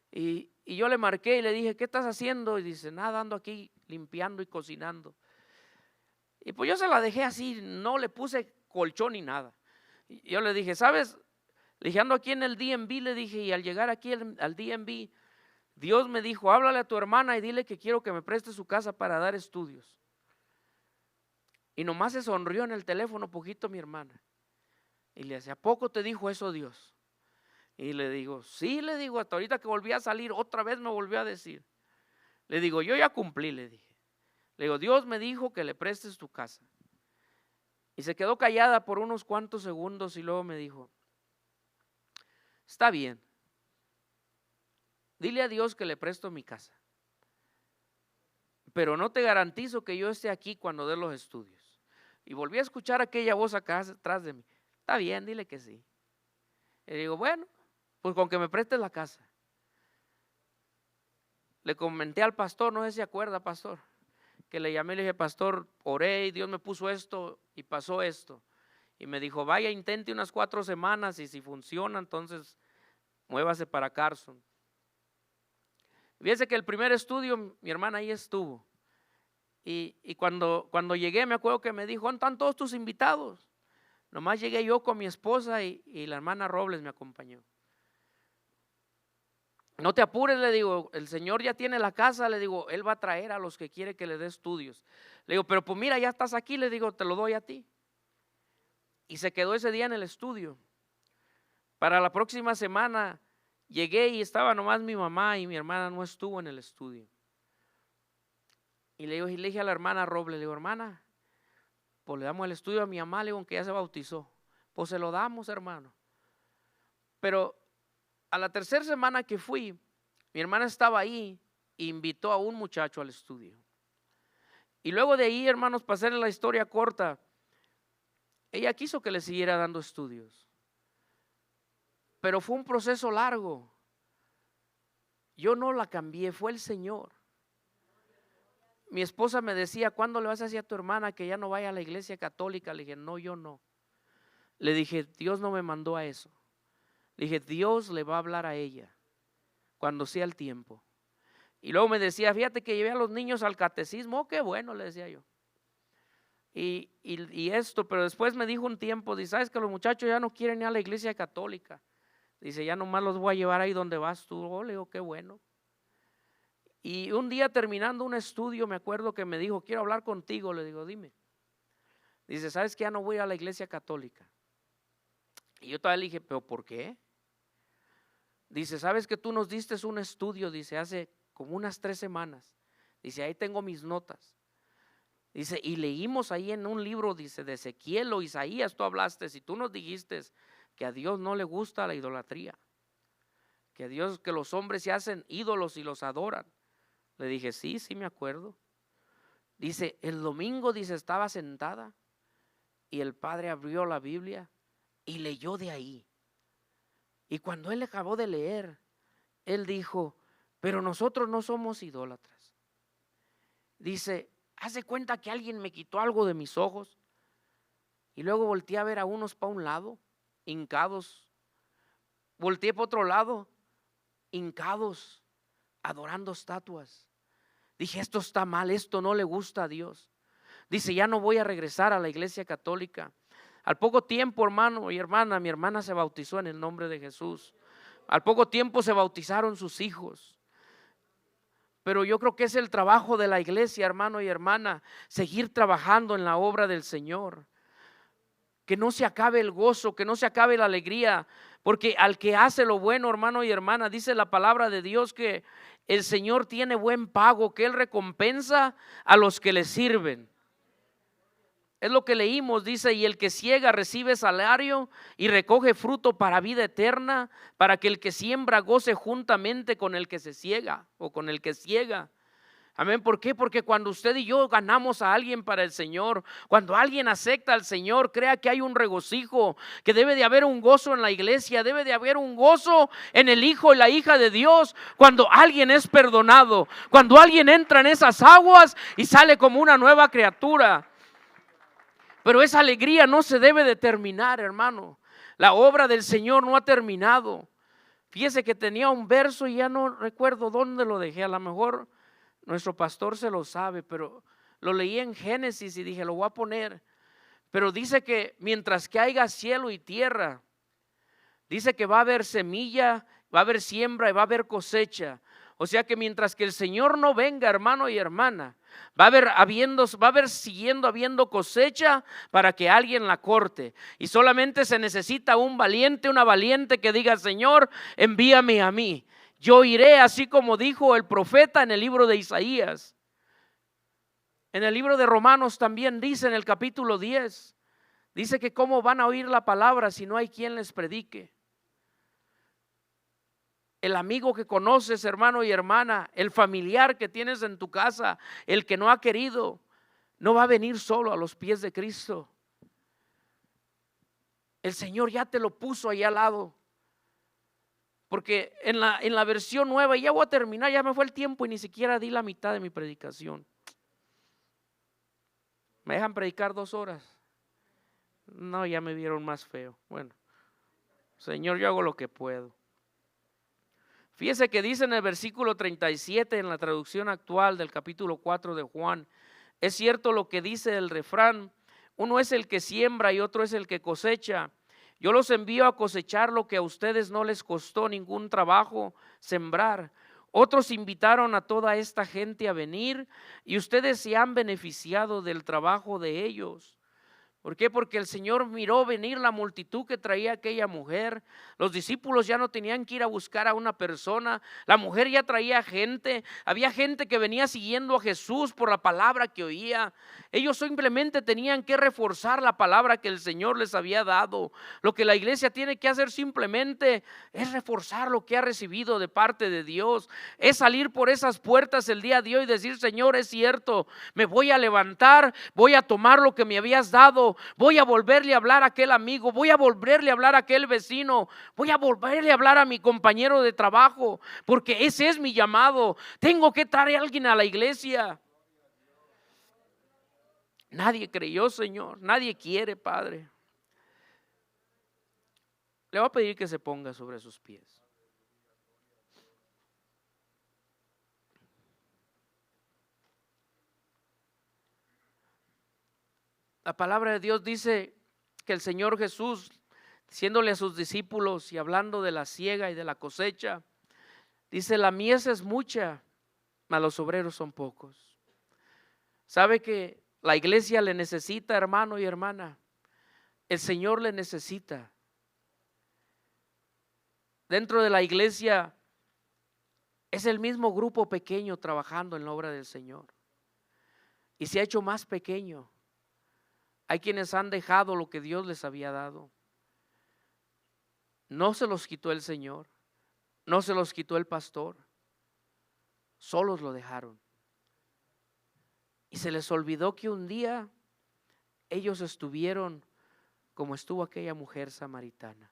Y yo le marqué y le dije, ¿qué estás haciendo? Y dice, nada, ando aquí limpiando y cocinando. Y pues yo se la dejé así, no le puse colchón ni nada. Y yo le dije, ¿sabes? Le dije, ando aquí en el DMV, le dije, y al llegar aquí al DMV, Dios me dijo, háblale a tu hermana y dile que quiero que me preste su casa para dar estudios. Y nomás se sonrió en el teléfono poquito mi hermana. Y le decía, ¿a poco te dijo eso Dios? Y le digo, sí, le digo, hasta ahorita que volví a salir, otra vez me volvió a decir. Le digo, yo ya cumplí, le dije. Le digo, Dios me dijo que le prestes tu casa. Y se quedó callada por unos cuantos segundos y luego me dijo, está bien, dile a Dios que le presto mi casa, pero no te garantizo que yo esté aquí cuando dé los estudios. Y volví a escuchar aquella voz acá atrás de mí, está bien, dile que sí. Y le digo, bueno, pues con que me prestes la casa. Le comenté al pastor, no sé si se acuerda, pastor, que le llamé y le dije, pastor, oré y Dios me puso esto y pasó esto. Y me dijo, vaya, intente unas 4 semanas y si funciona, entonces muévase para Carson. Fíjese que el primer estudio, mi hermana ahí estuvo. Y cuando llegué, me acuerdo que me dijo, ¿dónde están todos tus invitados? Nomás llegué yo con mi esposa y la hermana Robles me acompañó. No te apures, le digo, el Señor ya tiene la casa, le digo, Él va a traer a los que quiere que le dé estudios. Le digo, pero pues mira, ya estás aquí, le digo, te lo doy a ti. Y se quedó ese día en el estudio. Para la próxima semana llegué y estaba nomás mi mamá y mi hermana no estuvo en el estudio. Y le dije a la hermana Robles, le digo, hermana, pues le damos el estudio a mi mamá, le digo, que ya se bautizó. Pues se lo damos, hermano. Pero a la tercera semana que fui, mi hermana estaba ahí e invitó a un muchacho al estudio. Y luego de ahí, hermanos, para hacer la historia corta, ella quiso que le siguiera dando estudios. Pero fue un proceso largo. Yo no la cambié, fue el Señor. Mi esposa me decía, ¿cuándo le vas a decir a tu hermana que ya no vaya a la iglesia católica? Le dije, no, yo no. Le dije, Dios no me mandó a eso. Le dije, Dios le va a hablar a ella cuando sea el tiempo. Y luego me decía, fíjate que llevé a los niños al catecismo. Oh, qué bueno, le decía yo. Y esto, pero después me dijo un tiempo, dice, ¿sabes que los muchachos ya no quieren ir a la iglesia católica? Dice, ya nomás los voy a llevar ahí donde vas tú. Oh, le digo, qué bueno. Y un día terminando un estudio, me acuerdo que me dijo, quiero hablar contigo. Le digo, dime. Dice, ¿sabes que ya no voy a la iglesia católica? Y yo todavía le dije, ¿pero por qué? Dice, ¿sabes que tú nos diste un estudio? Dice, hace como unas 3 semanas. Dice, ahí tengo mis notas. Dice, y leímos ahí en un libro, dice, de Ezequiel o Isaías, tú hablaste, y tú nos dijiste que a Dios no le gusta la idolatría, Que Dios, que los hombres se hacen ídolos y los adoran. Le dije, sí, sí me acuerdo. Dice, el domingo, dice, estaba sentada y el padre abrió la Biblia y leyó de ahí. Y cuando él acabó de leer, él dijo, pero nosotros no somos idólatras. Dice, haz de cuenta que alguien me quitó algo de mis ojos. Y luego volteé a ver a unos para un lado, hincados. Volteé para otro lado, hincados, adorando estatuas. Dije, esto está mal, esto no le gusta a Dios. Dice, ya no voy a regresar a la iglesia católica. Al poco tiempo, hermano y hermana, mi hermana se bautizó en el nombre de Jesús. Al poco tiempo se bautizaron sus hijos. Pero yo creo que es el trabajo de la iglesia, hermano y hermana, seguir trabajando en la obra del Señor. Que no se acabe el gozo, que no se acabe la alegría, porque al que hace lo bueno, hermano y hermana, dice la palabra de Dios que el Señor tiene buen pago, que Él recompensa a los que le sirven. Es lo que leímos, dice, y el que siega recibe salario y recoge fruto para vida eterna, para que el que siembra goce juntamente con el que se ciega o con el que ciega. Amén. ¿Por qué? Porque cuando usted y yo ganamos a alguien para el Señor, cuando alguien acepta al Señor, crea que hay un regocijo, que debe de haber un gozo en la iglesia, debe de haber un gozo en el hijo y la hija de Dios, cuando alguien es perdonado, cuando alguien entra en esas aguas y sale como una nueva criatura. Pero esa alegría no se debe de terminar, hermano. La obra del Señor no ha terminado. Fíjese que tenía un verso y ya no recuerdo dónde lo dejé. A lo mejor nuestro pastor se lo sabe, pero lo leí en Génesis y dije, lo voy a poner. Pero dice que mientras que haya cielo y tierra, dice que va a haber semilla, va a haber siembra y va a haber cosecha. O sea que mientras que el Señor no venga, hermano y hermana, va a haber siguiendo habiendo cosecha para que alguien la corte. Y solamente se necesita un valiente, una valiente que diga, Señor, envíame a mí. Yo iré, así como dijo el profeta en el libro de Isaías. En el libro de Romanos también dice en el capítulo 10, dice que cómo van a oír la palabra si no hay quien les predique. El amigo que conoces, hermano y hermana, el familiar que tienes en tu casa, el que no ha querido, no va a venir solo a los pies de Cristo. El Señor ya te lo puso ahí al lado. Porque en la versión nueva, y ya voy a terminar, ya me fue el tiempo y ni siquiera di la mitad de mi predicación. ¿Me dejan predicar 2 horas? No, ya me vieron más feo. Bueno, Señor, yo hago lo que puedo. Fíjese que dice en el versículo 37 en la traducción actual del capítulo 4 de Juan, es cierto lo que dice el refrán, uno es el que siembra y otro es el que cosecha. Yo los envío a cosechar lo que a ustedes no les costó ningún trabajo sembrar. Otros invitaron a toda esta gente a venir y ustedes se han beneficiado del trabajo de ellos. ¿Por qué? Porque el Señor miró venir la multitud que traía aquella mujer. Los discípulos ya no tenían que ir a buscar a una persona. La mujer ya traía gente. Había gente que venía siguiendo a Jesús por la palabra que oía. Ellos simplemente tenían que reforzar la palabra que el Señor les había dado. Lo que la iglesia tiene que hacer simplemente es reforzar lo que ha recibido de parte de Dios. Es salir por esas puertas el día de hoy y decir, Señor, es cierto, me voy a levantar, voy a tomar lo que me habías dado. Voy a volverle a hablar a aquel amigo, voy a volverle a hablar a aquel vecino, voy a volverle a hablar a mi compañero de trabajo, porque ese es mi llamado. Tengo que traer a alguien a la iglesia. Nadie creyó, Señor, nadie quiere, Padre. Le voy a pedir que se ponga sobre sus pies. La palabra de Dios dice que el Señor Jesús, diciéndole a sus discípulos y hablando de la siega y de la cosecha, dice, la mies es mucha, mas los obreros son pocos. ¿Sabe que la iglesia le necesita, hermano y hermana? El Señor le necesita. Dentro de la iglesia es el mismo grupo pequeño trabajando en la obra del Señor. Y se ha hecho más pequeño. Hay quienes han dejado lo que Dios les había dado. No se los quitó el Señor. no se los quitó el pastor, solos lo dejaron. Y se les olvidó que un día ellos estuvieron como estuvo aquella mujer samaritana,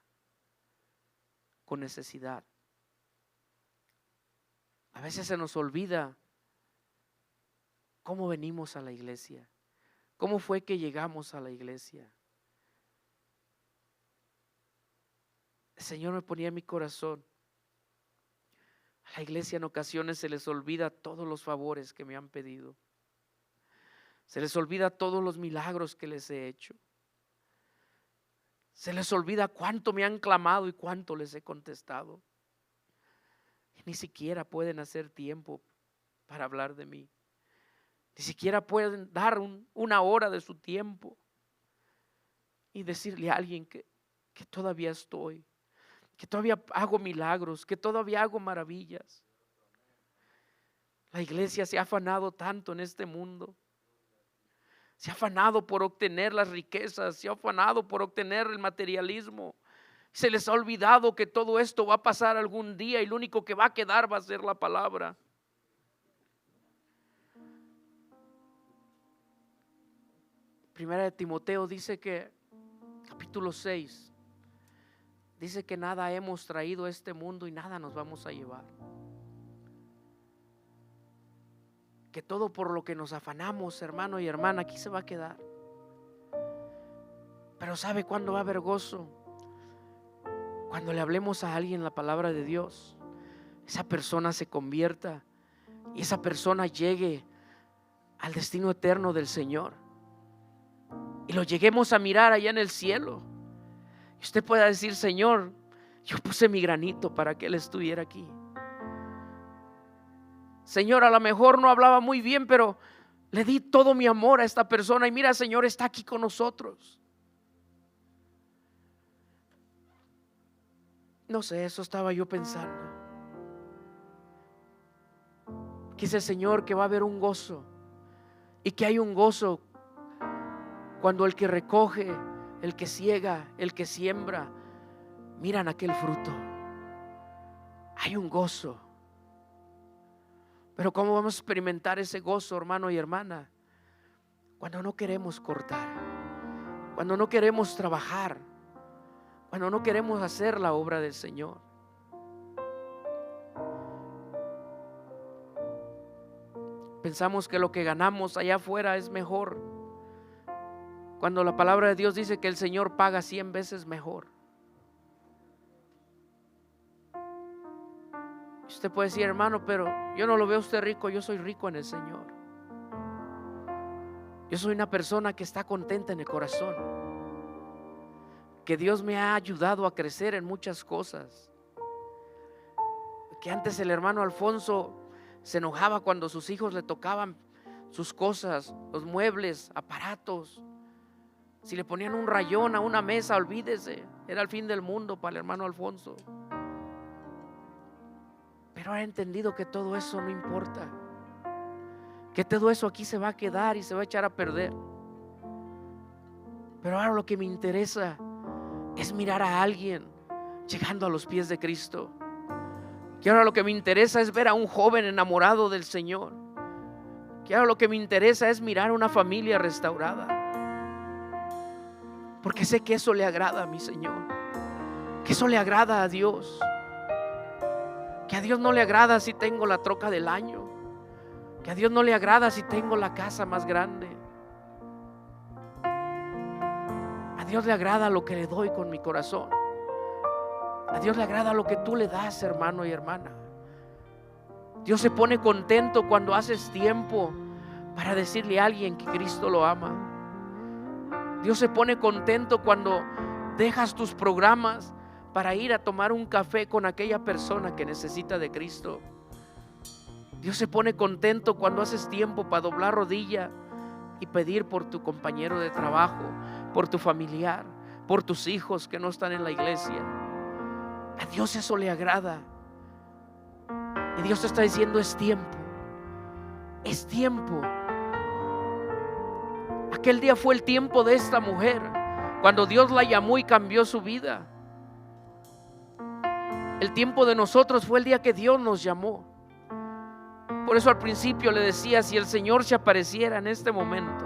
con necesidad. A veces se nos olvida cómo venimos a la iglesia, cómo fue que llegamos a la iglesia. El Señor me ponía en mi corazón. A la iglesia en ocasiones se les olvida todos los favores que me han pedido. Se les olvida todos los milagros que les he hecho. Se les olvida cuánto me han clamado y cuánto les he contestado. Y ni siquiera pueden hacer tiempo para hablar de mí. Ni siquiera pueden dar una hora de su tiempo y decirle a alguien que todavía estoy, que todavía hago milagros, que todavía hago maravillas. La iglesia se ha afanado tanto en este mundo. Se ha afanado por obtener las riquezas, se ha afanado por obtener el materialismo. Se les ha olvidado que todo esto va a pasar algún día y lo único que va a quedar va a ser la palabra. Primera de Timoteo dice que, capítulo 6, dice que nada hemos traído a este mundo y nada nos vamos a llevar. Que todo por lo que nos afanamos, hermano y hermana, aquí se va a quedar. Pero ¿sabe cuándo va a haber gozo? Cuando le hablemos a alguien la palabra de Dios, esa persona se convierta y esa persona llegue al destino eterno del Señor y lo lleguemos a mirar allá en el cielo. Y usted pueda decir: Señor, yo puse mi granito para que Él estuviera aquí. Señor, a lo mejor no hablaba muy bien, pero le di todo mi amor a esta persona y mira, Señor, está aquí con nosotros. No sé, eso estaba yo pensando. Que dice el Señor que va a haber un gozo y que hay un gozo cuando el que recoge, el que ciega, el que siembra, miran aquel fruto. Hay un gozo. Pero ¿cómo vamos a experimentar ese gozo, hermano y hermana? Cuando no queremos cortar, cuando no queremos trabajar, cuando no queremos hacer la obra del Señor. Pensamos que lo que ganamos allá afuera es mejor, cuando la palabra de Dios dice que el Señor paga 100 veces mejor. Usted puede decir: hermano, pero yo no lo veo a usted rico. Yo soy rico en el Señor. Yo soy una persona que está contenta en el corazón, que Dios me ha ayudado a crecer en muchas cosas. Que antes el hermano Alfonso se enojaba cuando sus hijos le tocaban sus cosas, los muebles, aparatos. Si le ponían un rayón a una mesa, olvídese, era el fin del mundo para el hermano Alfonso. Pero ha entendido que todo eso no importa, que todo eso aquí se va a quedar y se va a echar a perder. Pero ahora lo que me interesa es mirar a alguien llegando a los pies de Cristo. Que ahora lo que me interesa es ver a un joven enamorado del Señor. Que ahora lo que me interesa es mirar a una familia restaurada. Porque sé que eso le agrada a mi Señor, que eso le agrada a Dios. Que a Dios no le agrada si tengo la troca del año, que a Dios no le agrada si tengo la casa más grande. A Dios le agrada lo que le doy con mi corazón. A Dios le agrada lo que tú le das, hermano y hermana. Dios se pone contento cuando haces tiempo para decirle a alguien que Cristo lo ama. Dios se pone contento cuando dejas tus programas para ir a tomar un café con aquella persona que necesita de Cristo. Dios se pone contento cuando haces tiempo para doblar rodilla y pedir por tu compañero de trabajo, por tu familiar, por tus hijos que no están en la iglesia. A Dios eso le agrada. Y Dios te está diciendo: es tiempo, es tiempo. Aquel día fue el tiempo de esta mujer, cuando Dios la llamó y cambió su vida. El tiempo de nosotros fue el día que Dios nos llamó. Por eso al principio le decía, si el Señor se apareciera en este momento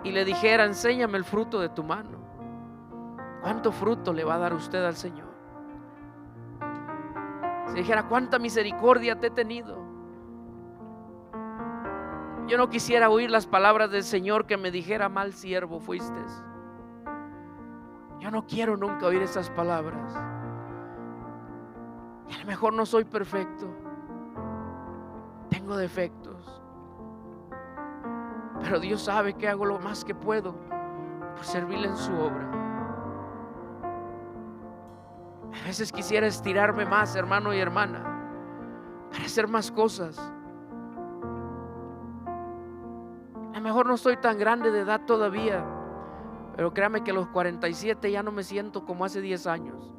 y le dijera, enséñame el fruto de tu mano, ¿cuánto fruto le va a dar usted al Señor? Si dijera, cuánta misericordia te he tenido. Yo no quisiera oír las palabras del Señor que me dijera, mal siervo fuiste. Yo no quiero nunca oír esas palabras. Y a lo mejor no soy perfecto, tengo defectos, pero Dios sabe que hago lo más que puedo por servirle en su obra. A veces quisiera estirarme más, hermano y hermana, para hacer más cosas. A lo mejor no soy tan grande de edad todavía, pero créame que a los 47 ya no me siento como hace 10 años.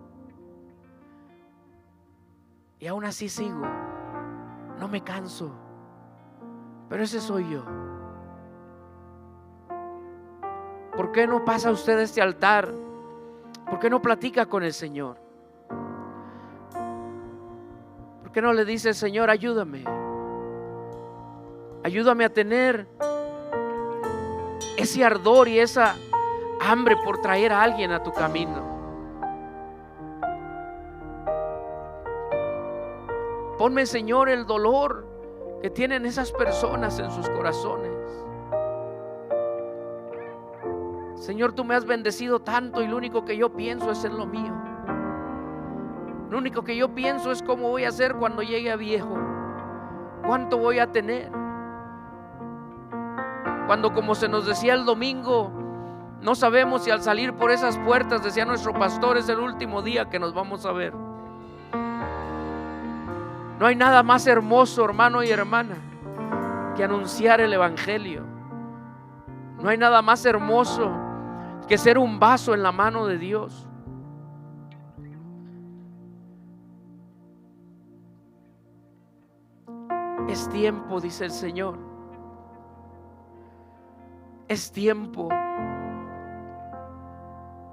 Y aún así sigo, no me canso, pero ese soy yo. ¿Por qué no pasa usted a este altar? ¿Por qué no platica con el Señor? ¿Por qué no le dice, Señor, ayúdame? Ayúdame a tener ese ardor y esa hambre por traer a alguien a tu camino. Ponme, Señor, el dolor que tienen esas personas en sus corazones. Señor, tú me has bendecido tanto y lo único que yo pienso es en lo mío. Lo único que yo pienso es cómo voy a hacer cuando llegue a viejo. ¿Cuánto voy a tener? Cuando, como se nos decía el domingo, no sabemos si al salir por esas puertas, decía nuestro pastor, es el último día que nos vamos a ver. No hay nada más hermoso, hermano y hermana, que anunciar el evangelio. No hay nada más hermoso que ser un vaso en la mano de Dios. Es tiempo, dice el Señor. Es tiempo.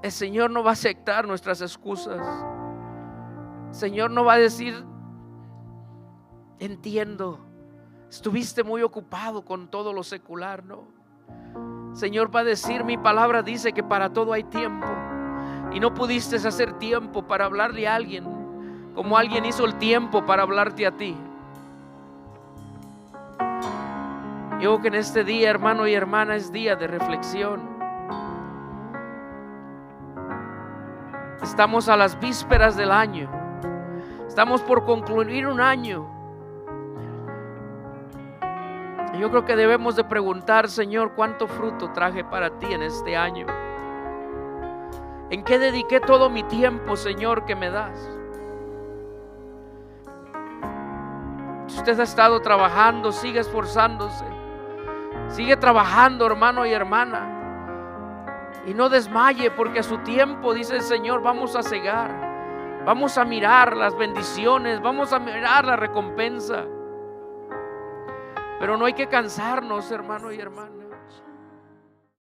El Señor no va a aceptar nuestras excusas. El Señor no va a decir, entiendo, estuviste muy ocupado con todo lo secular. No. El Señor va a decir, mi palabra dice que para todo hay tiempo. Y no pudiste hacer tiempo para hablarle a alguien como alguien hizo el tiempo para hablarte a ti. Yo creo que en este día, hermano y hermana, es día de reflexión. Estamos a las vísperas del año. Estamos por concluir un año. Y yo creo que debemos de preguntar, Señor, ¿cuánto fruto traje para ti en este año? ¿En qué dediqué todo mi tiempo, Señor, que me das? Si usted ha estado trabajando, sigue esforzándose. Sigue trabajando, hermano y hermana, y no desmaye, porque a su tiempo, dice el Señor, vamos a cegar, vamos a mirar las bendiciones, vamos a mirar la recompensa. Pero no hay que cansarnos, hermano y hermana.